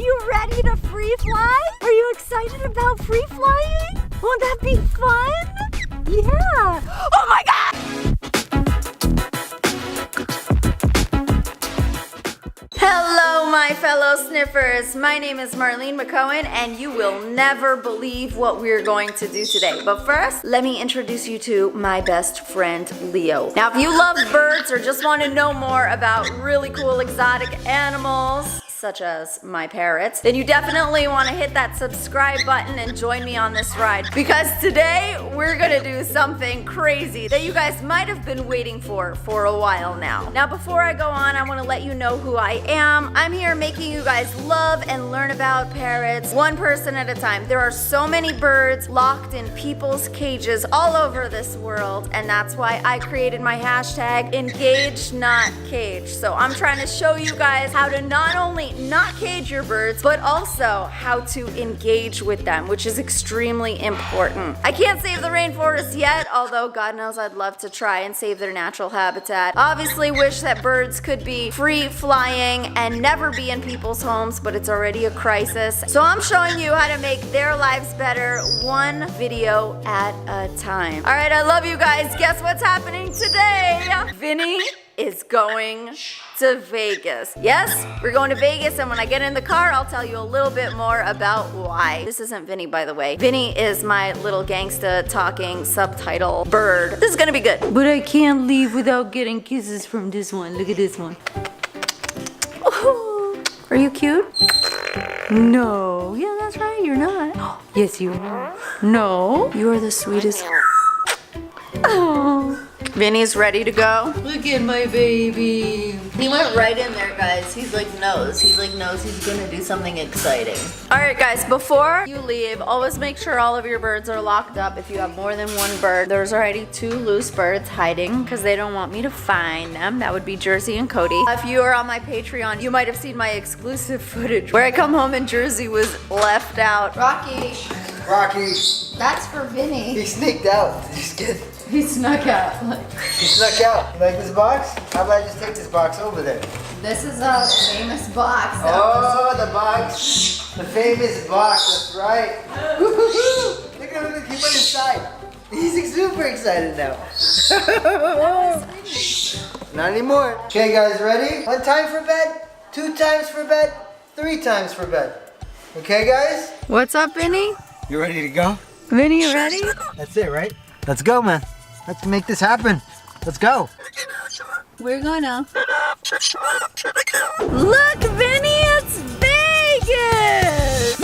you ready to free fly? Are you excited about free flying? Won't that be fun? Yeah. Oh my God! Hello, my fellow sniffers. My name is Marlene McCohen, and you will never believe what we're going to do today. But first, let me introduce you to my best friend, Leo. Now, if you love birds or just want to know more about really cool exotic animals, such as my parrots, then you definitely want to hit that subscribe button and join me on this ride, because today we're gonna do something crazy that you guys might have been waiting for a while now. Now, before I go on, I want to let you know who I am. I'm here making you guys love and learn about parrots one person at a time. There are so many birds locked in people's cages all over this world, and that's why I created my hashtag engage not cage. So I'm trying to show you guys how to not only not cage your birds, but also how to engage with them, which is extremely important. I can't save the rainforest yet, although God knows I'd love to try and save their natural habitat. Obviously wish that birds could be free flying and never be in people's homes, but it's already a crisis. So I'm showing you how to make their lives better, one video at a time. All right, I love you guys. Guess what's happening today? Vinny is going to Vegas. Yes, we're going to Vegas, and when I get in the car, I'll tell you a little bit more about why. This isn't Vinny, by the way. Vinny is my little gangsta talking subtitle bird. This is gonna be good. But I can't leave without getting kisses from this one. Look at this one. Ooh. Are you cute? No. Yeah, that's right, you're not. Yes, you are. No, you are the sweetest. Oh. Vinny's ready to go. Look at my baby. He went right in there, guys. He's like knows he's gonna do something exciting. All right, guys, before you leave, always make sure all of your birds are locked up. If you have more than one bird, there's already 2 loose birds hiding because they don't want me to find them. That would be Jersey and Cody. If you are on my Patreon, you might have seen my exclusive footage where I come home and Jersey was left out. Rocky. That's for Vinny. He sneaked out. Just kidding. He snuck out. He snuck out. You like this box? How about I just take this box over there? This is a famous box. The box. The famous box, that's right. Look at him, he went inside. He's super excited now. Not anymore. Okay guys, ready? 1 time for bed, 2 times for bed, 3 times for bed. Okay guys? What's up, Vinny? You ready to go? Vinny, you ready? That's it, right? Let's go, man. Let's make this happen. Let's go. We're gonna. Look, Vinny, it's Vegas!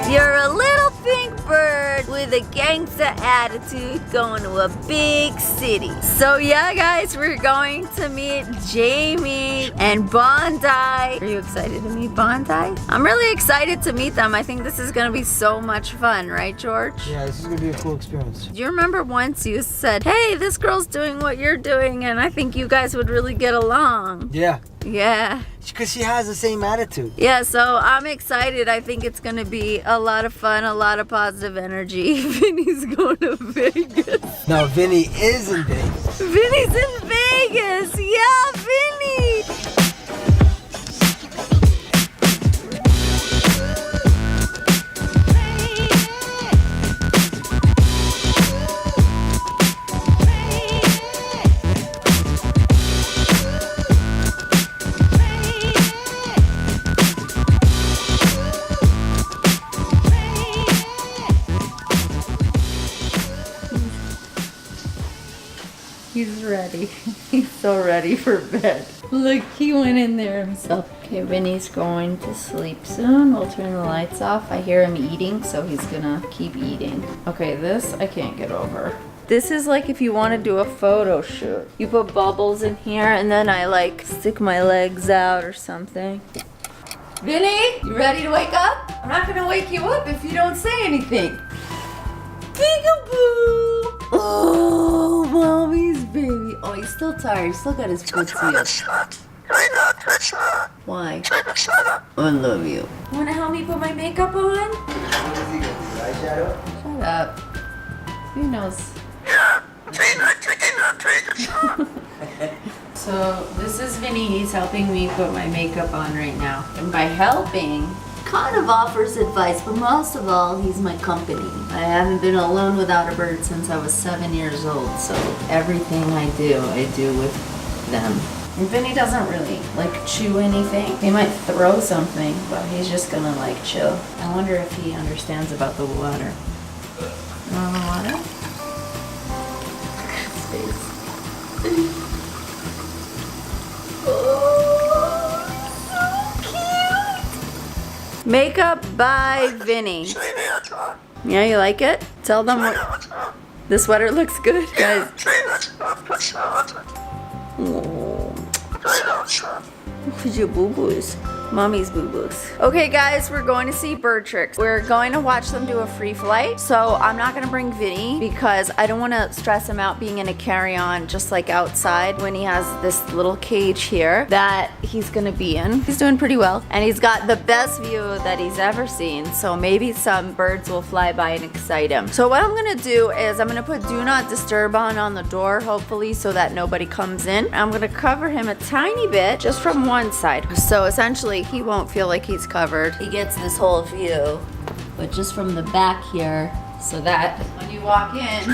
You're a little pink bird with a gangsta attitude going to a big city. So yeah, guys, we're going to meet Jamie and Bondi. Are you excited to meet Bondi? I'm really excited to meet them. I think this is gonna be so much fun, right, George? Yeah, this is gonna be a cool experience. Do you remember once you said, hey, this girl's doing what you're doing, and I think you guys would really get along? Yeah. Yeah. Because she has the same attitude. Yeah, so I'm excited. I think it's gonna be a lot of fun, a lot of positive energy. Vinny's going to Vegas. No, Vinny is in Vegas. Vinny's in Vegas! Yeah, Vinny! He's ready. He's so ready for bed. Look, he went in there himself. Okay, Vinny's going to sleep soon. We'll turn the lights off. I hear him eating, so he's gonna keep eating. Okay, this I can't get over. This is like if you want to do a photo shoot. You put bubbles in here, and then I like stick my legs out or something. Vinny, you ready to wake up? I'm not gonna wake you up if you don't say anything. Peekaboo! Oh, mommy's baby. Oh, he's still tired. He's still got his footsie up. Why? I love you. You wanna help me put my makeup on? What is he gonna do? Eyeshadow? Shut up. Who knows? So this is Vinny. He's helping me put my makeup on right now. And by helping, kind of offers advice, but most of all, he's my company. I haven't been alone without a bird since I was 7 years old, so everything I do with them. And Vinny doesn't really like chew anything. He might throw something, but he's just gonna like chill. I wonder if he understands about the water. You want the water? Space. Makeup by Vinny. Yeah, you like it? Tell them what. The sweater looks good, guys. Oh. Look at your boo-boos. Mommy's boo-boos. Okay guys, we're going to see bird tricks. We're going to watch them do a free flight. So I'm not gonna bring Vinny because I don't wanna stress him out being in a carry-on just like outside when he has this little cage here that he's gonna be in. He's doing pretty well. And he's got the best view that he's ever seen. So maybe some birds will fly by and excite him. So what I'm gonna do is I'm gonna put do not disturb on the door, hopefully, so that nobody comes in. I'm gonna cover him a tiny bit just from one side. So essentially he won't feel like he's covered. He gets this whole view, but just from the back here, so that when you walk in,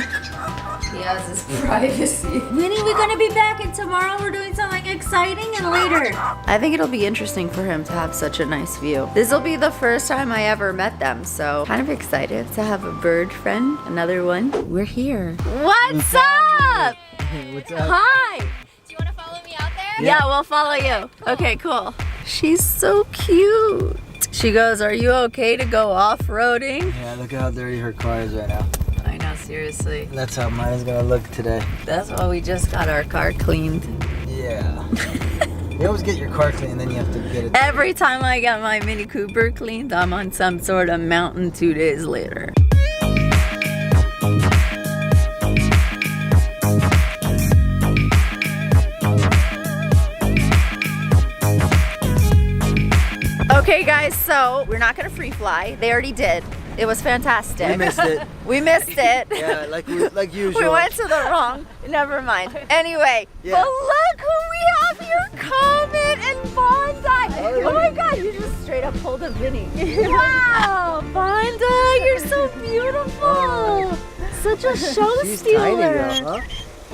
he has his privacy. Winnie, we're gonna be back, and tomorrow we're doing something exciting and later. I think it'll be interesting for him to have such a nice view. This will be the first time I ever met them, so kind of excited to have a bird friend, another one. We're here. What's up? What's up? Hi. Do you want to follow me out there? Yeah, we'll follow you. Okay, cool. She's so cute. She goes, are you okay to go off-roading? Yeah, look at how dirty her car is right now. I know, seriously. That's how mine is gonna look today. That's why we just got our car cleaned. Yeah. You always get your car clean, then you have to get it. Every time I get my Mini Cooper cleaned, I'm on some sort of mountain 2 days later. Okay guys, so we're not gonna free fly. They already did. It was fantastic. We missed it. We missed it. Yeah, like usual. We went to the wrong. Never mind. Anyway, Yeah. but look who we have here, Comet and Bondi. Oh my God, you just straight up pulled a Vinny. Wow, Bondi, you're so beautiful. Such a show She's stealer. tiny girl, huh?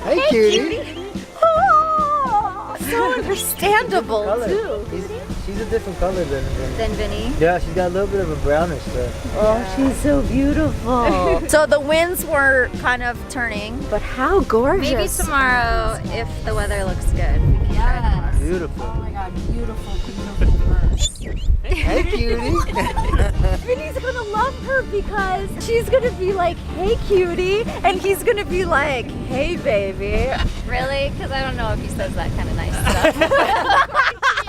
Hey, cutie. Oh, so understandable Color. too. She's a different color than Then Vinny. Yeah, she's got a little bit of a brownish there. Oh, she's so beautiful. So the winds were kind of turning, but how gorgeous. Maybe tomorrow, if the weather looks good, we can try tomorrow. Yes. Beautiful. Oh my God, beautiful, beautiful birds. Hey, cutie. Vinny's gonna love her because she's gonna be like, hey cutie, and he's gonna be like, hey baby. Really? Because I don't know if he says that kind of nice stuff.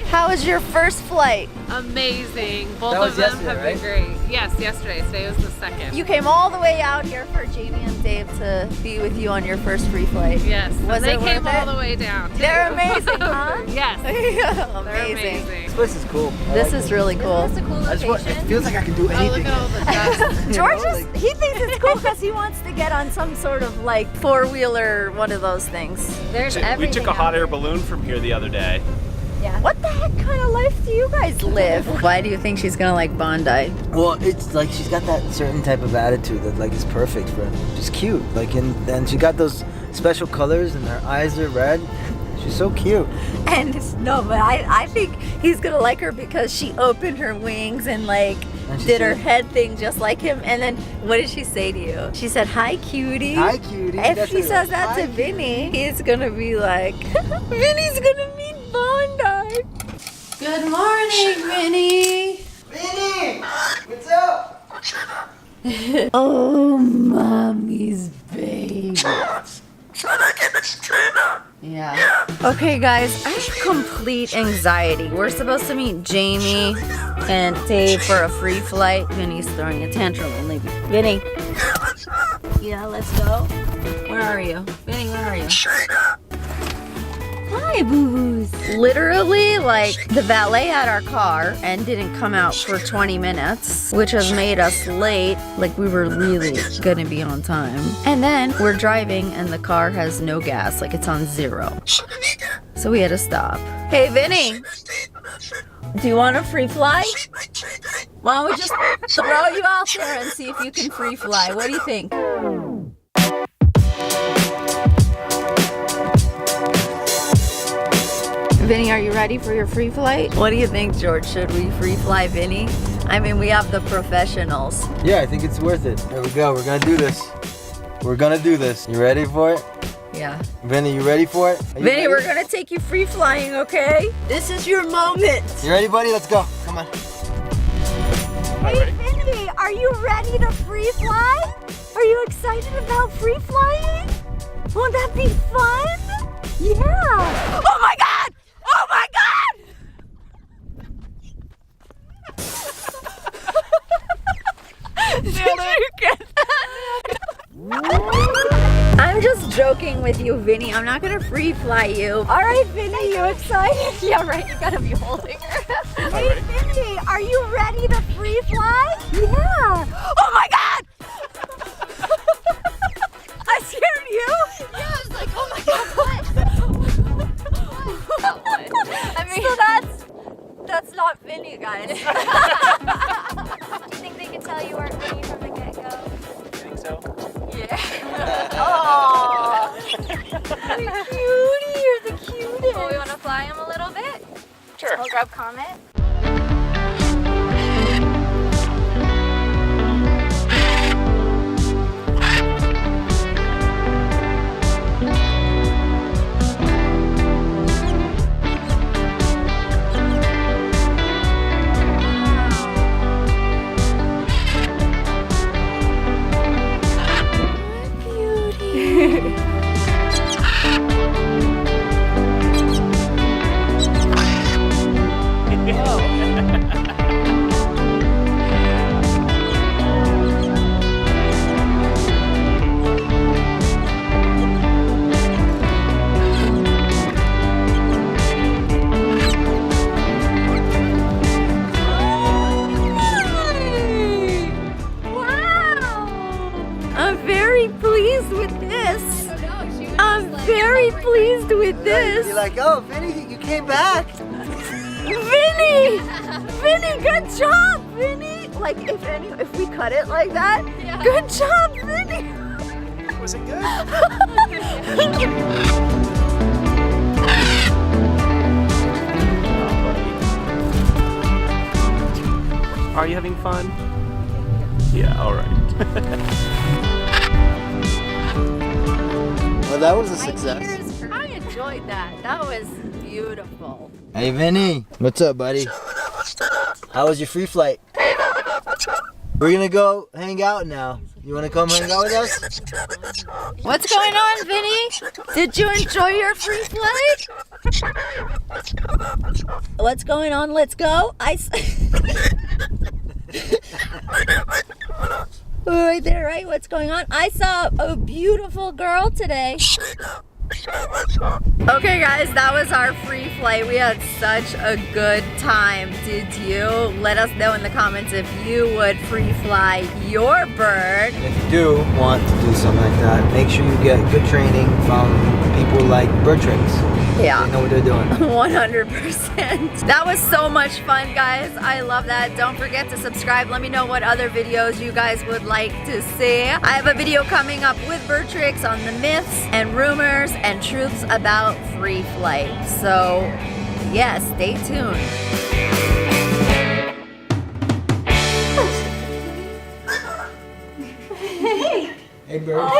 How was your first flight? Amazing. Both That was of them yesterday, have been great. Yes, yesterday. Today was the second. You came all the way out here for Jamie and Dave to be with you on your first free flight. Yes. Was and they it came worth all it? the way down. too. They're amazing, huh? Yes. Yeah, They're amazing. amazing. This place is cool. I This like is it. really cool. It's a cool I just want, location. it feels like I can do Oh, look anything. at all the dust. George know, is, he thinks it's cool because he wants to get on some sort of like four-wheeler, one of those things. There's We everything. took a hot out air there. balloon from here the other day. Yeah. What the heck kind of life do you guys live? Why do you think she's gonna like Bondi? Well, it's like she's got that certain type of attitude that like is perfect for him. Just cute. Like, and she got those special colors and her eyes are red. She's so cute. And no, but I think he's gonna like her because she opened her wings and like And she did her said- head thing just like him. And then what did she say to you? She said, "Hi, cutie." Hi, cutie. If That's she what it says was. that Hi, to Vinny, he's gonna be like, Vinny's gonna meet Bondi. Good morning, Vinny. Vinny! What's up? Oh, mommy's baby. Yeah. Okay, guys, I have complete anxiety. We're supposed to meet Jamie and Dave for a free flight. Vinny's throwing a tantrum and leaving. Vinny. Yeah, let's go. Where are you? Vinny, where are you? Hi. Hi, boo-boos. Literally, like, the valet had our car and didn't come out for 20 minutes, which has made us late. Like, we were really gonna be on time. And then we're driving and the car has no gas, like it's on 0. So we had to stop. Hey, Vinny, do you want to free fly? Why don't we just throw you out there and see if you can free fly? What do you think? Vinny, are you ready for your free flight? What do you think, George? Should we free fly Vinny? I mean, we have the professionals. Yeah, I think it's worth it. There we go. We're gonna do this. We're gonna do this. You ready for it? Yeah. Vinny, you ready for it? Vinny, we're gonna take you free flying, okay? This is your moment. You ready, buddy? Let's go. Come on. Hey, Vinny, are you ready to free fly? Are you excited about free flying? Won't that be fun? Yeah. Oh my God! Oh my God! Did you get that? I'm just joking with you, Vinny. I'm not gonna free fly you. All right, Vinny, you excited? Yeah, right. You gotta be holding her. Hey, Vinny, are you ready to free fly? Yeah. Oh my God! I scared you? Yeah, I was like, oh my God, what? I mean, So that's not Vinny, guys. do you think they could tell you weren't Vinny from the get-go? I think so. Yeah. Oh, the cutie, you're the cutest. Well, we want to fly him a little bit? Sure. We'll grab Comet. pleased with this. You're like, oh, Vinny, you came back. Vinny! Vinny, good job, Vinny! Like, if we cut it like that, Yeah. good job, Vinny! Was it good? Are you having fun? Yeah, all right. Well, that was a My success. ears hurt. I enjoyed that. That was beautiful. Hey, Vinny. What's up, buddy? How was your free flight? We're gonna go hang out now. You wanna come hang out with us? What's going on, Vinny? Did you enjoy your free flight? What's going on? Let's go. Right there, right? What's going on? I saw a beautiful girl today. Okay guys, that was our free flight. We had such a good time. Did you? Let us know in the comments if you would free fly your bird. If you do want to do something like that, make sure you get good training from people like bird tricks. Yeah. They know what they're doing. 100%. That was so much fun, guys. I love that. Don't forget to subscribe. Let me know what other videos you guys would like to see. I have a video coming up with bird tricks on the myths and rumors and truths about free flight. So, yeah, stay tuned. Hey, bird.